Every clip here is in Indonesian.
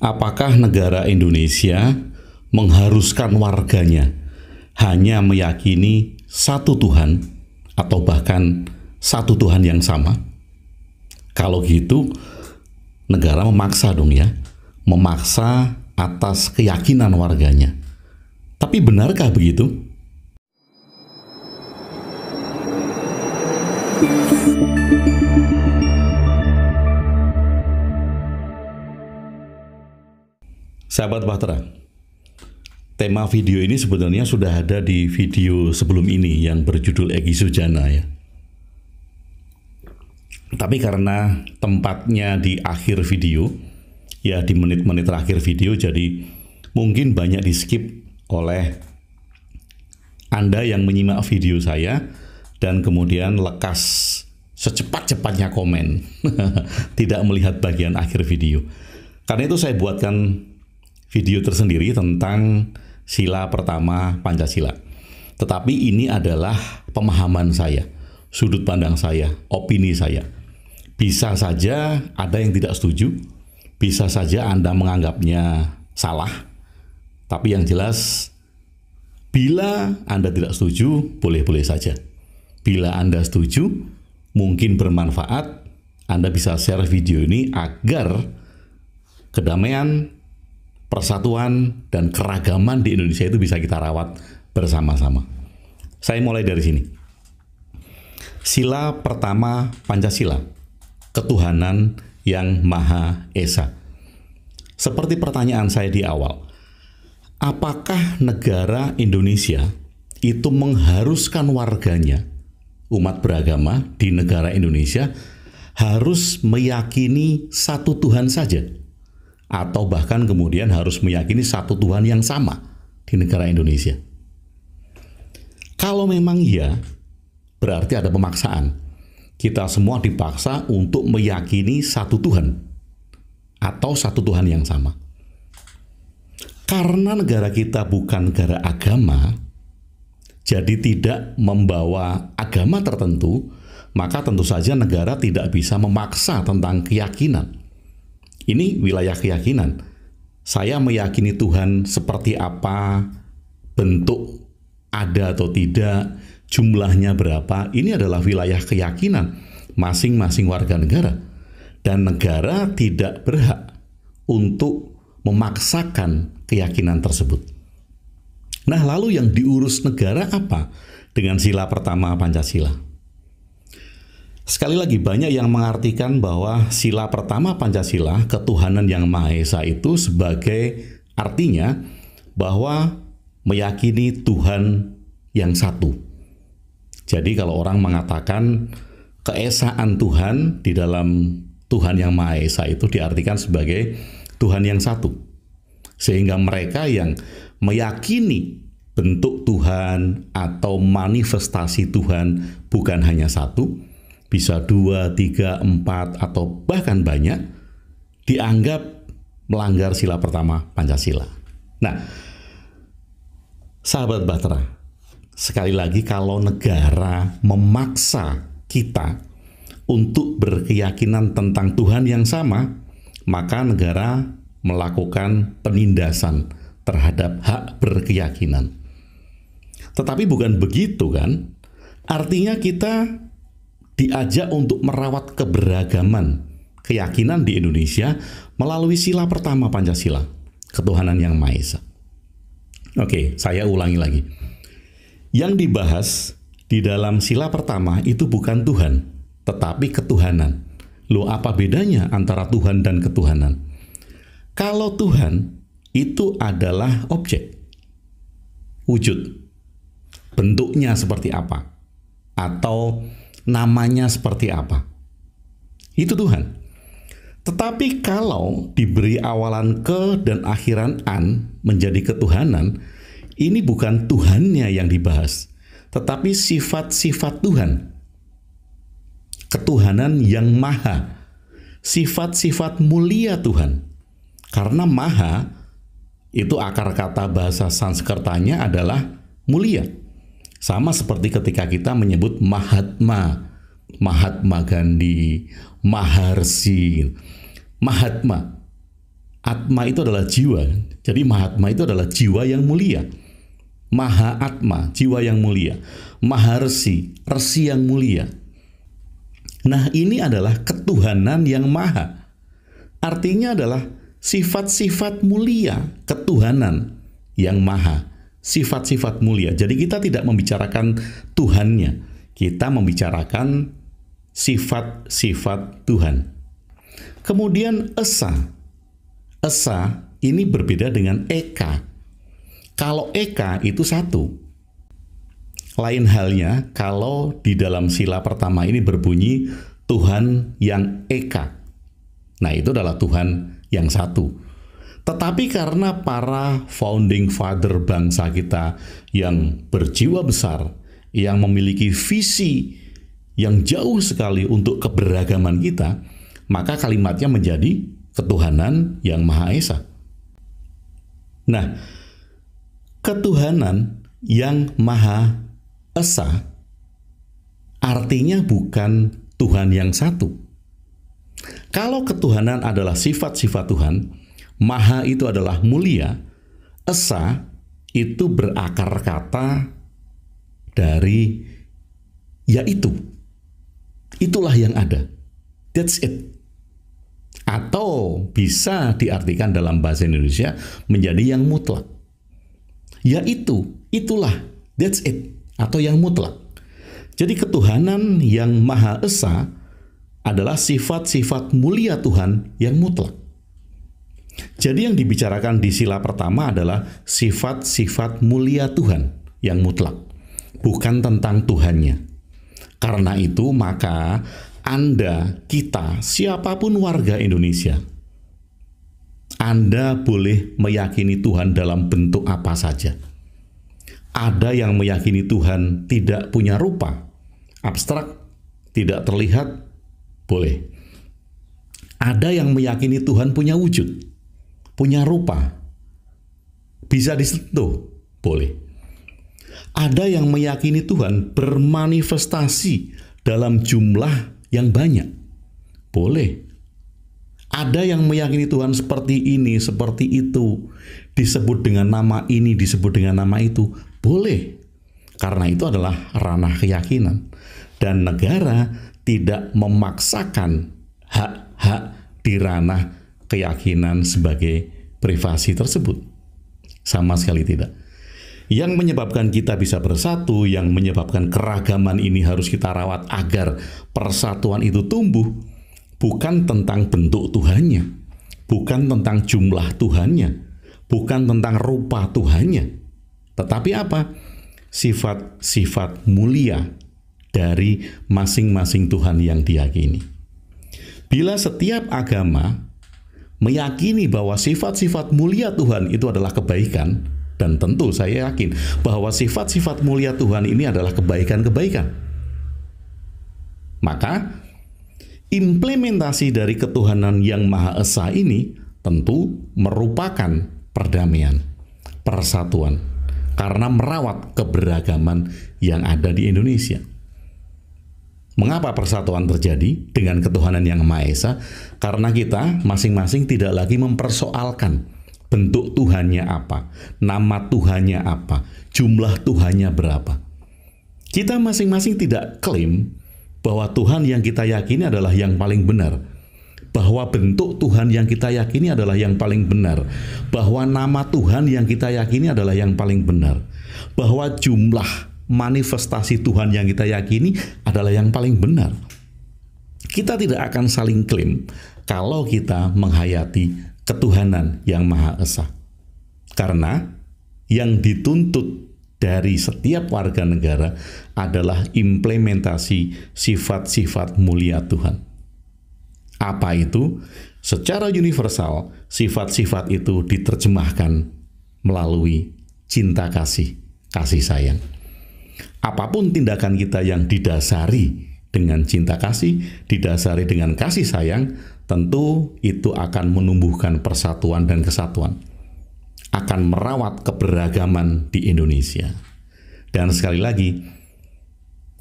Apakah negara Indonesia mengharuskan warganya hanya meyakini satu Tuhan atau bahkan satu Tuhan yang sama? Kalau gitu, negara memaksa dong ya, memaksa atas keyakinan warganya. Tapi benarkah begitu? Sahabat Bahtera, tema video ini sebenarnya sudah ada di video sebelum ini yang berjudul Egy Sujana ya. Tapi karena tempatnya di akhir video, ya di menit-menit terakhir video, jadi mungkin banyak di skip oleh Anda yang menyimak video saya dan kemudian lekas secepat-cepatnya komen, tidak melihat bagian akhir video. Karena itu saya buatkan video tersendiri tentang sila pertama Pancasila. Tetapi ini adalah pemahaman saya, sudut pandang saya, opini saya. Bisa saja ada yang tidak setuju, bisa saja Anda menganggapnya salah. Tapi yang jelas, bila Anda tidak setuju, boleh-boleh saja. Bila Anda setuju, mungkin bermanfaat, Anda bisa share video ini agar kedamaian, persatuan, dan keragaman di Indonesia itu bisa kita rawat bersama-sama. Saya mulai dari sini. Sila pertama Pancasila, ketuhanan yang Maha Esa. Seperti pertanyaan saya di awal, apakah negara Indonesia itu mengharuskan warganya, umat beragama di negara Indonesia, harus meyakini satu Tuhan saja? Atau bahkan kemudian harus meyakini satu Tuhan yang sama di negara Indonesia? Kalau memang iya, berarti ada pemaksaan. Kita semua dipaksa untuk meyakini satu Tuhan atau satu Tuhan yang sama. Karena negara kita bukan negara agama, jadi tidak membawa agama tertentu, maka tentu saja negara tidak bisa memaksa tentang keyakinan. Ini wilayah keyakinan. Saya meyakini Tuhan seperti apa, bentuk ada atau tidak, jumlahnya berapa. Ini adalah wilayah keyakinan masing-masing warga negara. Dan negara tidak berhak untuk memaksakan keyakinan tersebut. Nah, lalu yang diurus negara apa dengan sila pertama Pancasila? Sekali lagi, banyak yang mengartikan bahwa sila pertama Pancasila, ketuhanan yang Maha Esa, itu sebagai artinya bahwa meyakini Tuhan yang satu. Jadi kalau orang mengatakan keesaan Tuhan di dalam Tuhan yang Maha Esa itu diartikan sebagai Tuhan yang satu. Sehingga mereka yang meyakini bentuk Tuhan atau manifestasi Tuhan bukan hanya satu, bisa 2, 3, 4, atau bahkan banyak, dianggap melanggar sila pertama Pancasila. Nah, sahabat Bahtera, sekali lagi, kalau negara memaksa kita untuk berkeyakinan tentang Tuhan yang sama, maka negara melakukan penindasan terhadap hak berkeyakinan. Tetapi bukan begitu kan? Artinya kita diajak untuk merawat keberagaman keyakinan di Indonesia melalui sila pertama Pancasila, ketuhanan yang Maha Esa. Oke, saya ulangi lagi. Yang dibahas di dalam sila pertama itu bukan Tuhan, tetapi ketuhanan. Loh, apa bedanya antara Tuhan dan ketuhanan? Kalau Tuhan itu adalah objek, wujud, bentuknya seperti apa, atau namanya seperti apa, itu Tuhan. Tetapi kalau diberi awalan ke dan akhiran an menjadi ketuhanan, ini bukan Tuhannya yang dibahas, tetapi sifat-sifat Tuhan. Ketuhanan yang maha, sifat-sifat mulia Tuhan. Karena maha, itu akar kata bahasa Sanskertanya adalah mulia. Sama seperti ketika kita menyebut Mahatma, Mahatma Gandhi, Maharshi. Mahatma Atma itu adalah jiwa. Jadi Mahatma itu adalah jiwa yang mulia. Maha Atma, jiwa yang mulia. Maharsi, resi yang mulia. Nah, ini adalah ketuhanan yang maha. Artinya adalah sifat-sifat mulia ketuhanan yang maha. Sifat-sifat mulia. Jadi kita tidak membicarakan Tuhannya. Kita membicarakan sifat-sifat Tuhan. Kemudian Esa. Esa ini berbeda dengan Eka. Kalau Eka itu satu. Lain halnya kalau di dalam sila pertama ini berbunyi Tuhan yang Eka. Nah, itu adalah Tuhan yang satu. Tetapi karena para founding father bangsa kita yang berjiwa besar, yang memiliki visi yang jauh sekali untuk keberagaman kita, maka kalimatnya menjadi ketuhanan yang Maha Esa. Nah, ketuhanan yang Maha Esa artinya bukan Tuhan yang satu. Kalau ketuhanan adalah sifat-sifat Tuhan, Maha itu adalah mulia, Esa itu berakar kata dari yaitu. Itulah yang ada. That's it. Atau bisa diartikan dalam bahasa Indonesia menjadi yang mutlak. Yaitu, itulah, that's it, atau yang mutlak. Jadi ketuhanan yang Maha Esa adalah sifat-sifat mulia Tuhan yang mutlak. Jadi yang dibicarakan di sila pertama adalah sifat-sifat mulia Tuhan yang mutlak, bukan tentang Tuhannya. Karena itu maka Anda, kita, siapapun warga Indonesia, Anda boleh meyakini Tuhan dalam bentuk apa saja. Ada yang meyakini Tuhan tidak punya rupa, abstrak, tidak terlihat, boleh. Ada yang meyakini Tuhan punya wujud, punya rupa, bisa disentuh, boleh. Ada yang meyakini Tuhan bermanifestasi dalam jumlah yang banyak, boleh. Ada yang meyakini Tuhan seperti ini, seperti itu, disebut dengan nama ini, disebut dengan nama itu, boleh. Karena itu adalah ranah keyakinan. Dan negara tidak memaksakan hak-hak di ranah keyakinan sebagai privasi tersebut. Sama sekali tidak. Yang menyebabkan kita bisa bersatu, yang menyebabkan keragaman ini harus kita rawat agar persatuan itu tumbuh, bukan tentang bentuk Tuhannya, bukan tentang jumlah Tuhannya, bukan tentang rupa Tuhannya, tetapi apa? Sifat-sifat mulia dari masing-masing Tuhan yang diyakini. Bila setiap agama meyakini bahwa sifat-sifat mulia Tuhan itu adalah kebaikan, dan tentu saya yakin bahwa sifat-sifat mulia Tuhan ini adalah kebaikan-kebaikan, maka implementasi dari ketuhanan yang Maha Esa ini tentu merupakan perdamaian, persatuan, karena merawat keberagaman yang ada di Indonesia. Mengapa persatuan terjadi dengan ketuhanan yang Maha Esa? Karena kita masing-masing tidak lagi mempersoalkan bentuk Tuhannya apa, nama Tuhannya apa, jumlah Tuhannya berapa. Kita masing-masing tidak klaim bahwa Tuhan yang kita yakini adalah yang paling benar, bahwa bentuk Tuhan yang kita yakini adalah yang paling benar, bahwa nama Tuhan yang kita yakini adalah yang paling benar, bahwa jumlah manifestasi Tuhan yang kita yakini adalah yang paling benar. Kita tidak akan saling klaim kalau kita menghayati ketuhanan yang Maha Esa. Karena yang dituntut dari setiap warga negara adalah implementasi sifat-sifat mulia Tuhan. Apa itu? Secara universal, sifat-sifat itu diterjemahkan melalui cinta kasih, kasih sayang. Apapun tindakan kita yang didasari dengan cinta kasih, didasari dengan kasih sayang, tentu itu akan menumbuhkan persatuan dan kesatuan, akan merawat keberagaman di Indonesia. Dan sekali lagi,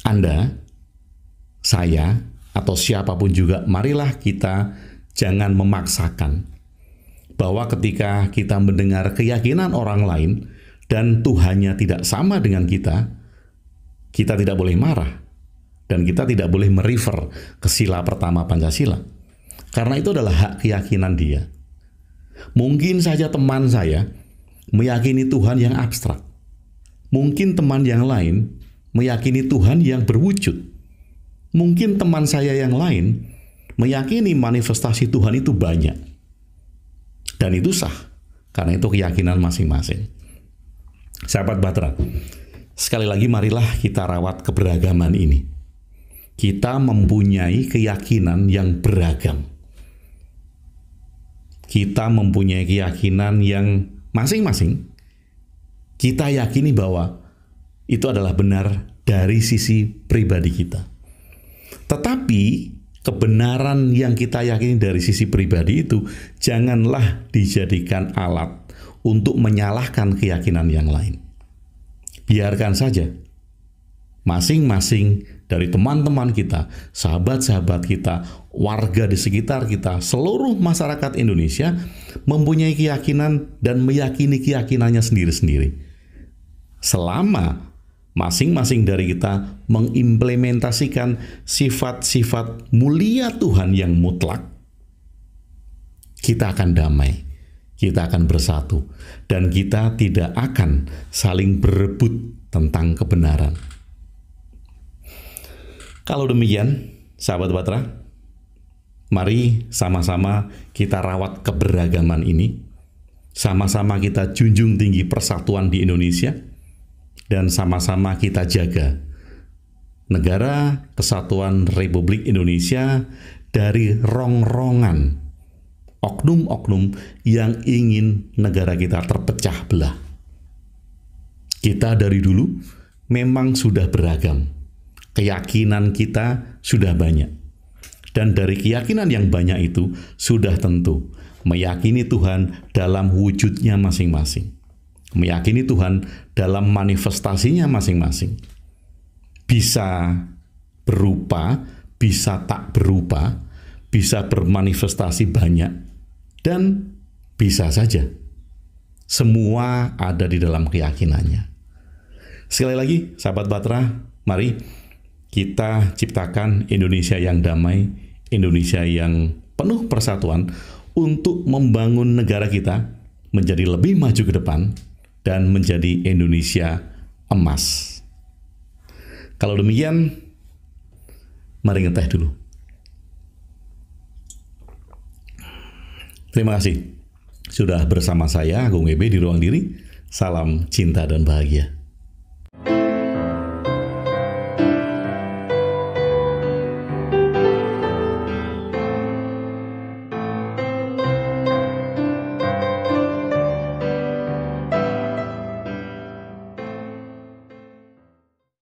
Anda, saya, atau siapapun juga, marilah kita jangan memaksakan bahwa ketika kita mendengar keyakinan orang lain dan Tuhannya tidak sama dengan kita tidak boleh marah dan kita tidak boleh merefer ke sila pertama Pancasila. Karena itu adalah hak keyakinan dia. Mungkin saja teman saya meyakini Tuhan yang abstrak. Mungkin teman yang lain meyakini Tuhan yang berwujud. Mungkin teman saya yang lain meyakini manifestasi Tuhan itu banyak. Dan itu sah, karena itu keyakinan masing-masing. Sahabat Batra, sekali lagi marilah kita rawat keberagaman ini. Kita mempunyai keyakinan yang beragam. Kita mempunyai keyakinan yang masing-masing kita yakini bahwa itu adalah benar dari sisi pribadi kita. Tetapi kebenaran yang kita yakini dari sisi pribadi itu janganlah dijadikan alat untuk menyalahkan keyakinan yang lain. Biarkan saja masing-masing dari teman-teman kita, sahabat-sahabat kita, warga di sekitar kita, seluruh masyarakat Indonesia mempunyai keyakinan dan meyakini keyakinannya sendiri-sendiri. Selama masing-masing dari kita mengimplementasikan sifat-sifat mulia Tuhan yang mutlak, kita akan damai, kita akan bersatu, dan kita tidak akan saling berebut tentang kebenaran. Kalau demikian, sahabat Batra, mari sama-sama kita rawat keberagaman ini, sama-sama kita junjung tinggi persatuan di Indonesia, dan sama-sama kita jaga negara kesatuan Republik Indonesia dari rongrongan oknum-oknum yang ingin negara kita terpecah belah. Kita dari dulu memang sudah beragam. Keyakinan kita sudah banyak. Dan dari keyakinan yang banyak itu sudah tentu meyakini Tuhan dalam wujudnya masing-masing. Meyakini Tuhan dalam manifestasinya masing-masing. Bisa berupa, bisa tak berupa, bisa bermanifestasi banyak, dan bisa saja. Semua ada di dalam keyakinannya. Sekali lagi, sahabat Batra, mari kita ciptakan Indonesia yang damai, Indonesia yang penuh persatuan untuk membangun negara kita menjadi lebih maju ke depan dan menjadi Indonesia emas. Kalau demikian, mari ngeteh dulu. Terima kasih sudah bersama saya, Agung Ebe, di Ruang Diri. Salam cinta dan bahagia.